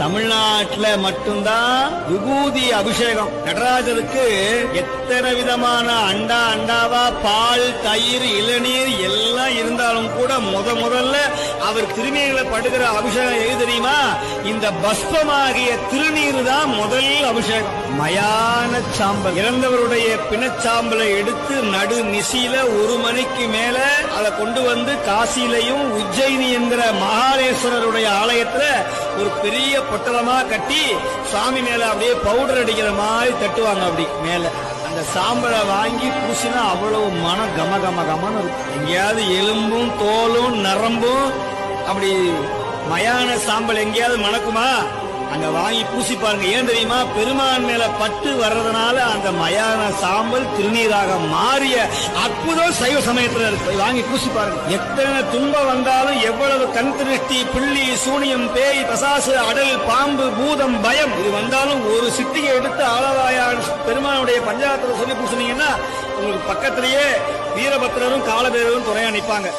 தமிழ்நாட்டுல மட்டும்தான் விபூதி அபிஷேகம். நடராஜருக்கு எத்தனை விதமான அண்டாவா பால், தயிர், இளநீர் எல்லாம் இருந்தாலும் கூட முதல்ல அவர் திருநீர்ல படுகிற அபிஷேகம் எது தெரியுமா? இந்த பஸ்பமாகிய திருநீர் தான் முதல் அபிஷேகம். மயான சாம்பல், இறந்தவருடைய பிணச்சாம்பலை எடுத்து நடு நிசியில 1 மணிக்கு மேல அதை கொண்டு வந்து காசிலையும் உஜ்ஜயினி என்கிற மகாலேஸ்வரருடைய ஆலயத்துல ஒரு பெரிய பொட்டலமா கட்டி சாமி மேல அப்படியே பவுடர் அடிக்கிற மாதிரி தட்டுவாங்க. அப்படி மேல அந்த சாம்பலை வாங்கி பூசினா அவ்வளவு மனம் கம கம கமன்னு இருக்கும். எங்கேயாவது எலும்பும் தோலும் நரம்பும் அப்படி மயான சாம்பல் எங்கேயாவது மணக்குமா? அங்க வாங்கி பூசி பாருங்க. ஏன் தெரியுமா? பெருமான் மேல பட்டு வர்றதுனால அந்த மயான சாம்பல் திருநீராக மாறிய அற்புதம் சைவ சமயத்துல இருக்கு. வாங்கி பூசி பாருங்க. எத்தனை துன்பம் வந்தாலும், எவ்வளவு கண் திருஷ்டி, பிள்ளி, சூனியம், பேய், பசாசு, அடல், பாம்பு, பூதம், பயம் இது வந்தாலும் ஒரு சிட்டிகை எடுத்து ஆளவாயான் பெருமானுடைய பஞ்சாயத்துல சொல்லி பூசினீங்கன்னா உங்களுக்கு பக்கத்திலேயே வீரபத்திரரும் காலபேரரும் துணையா நிற்பாங்க.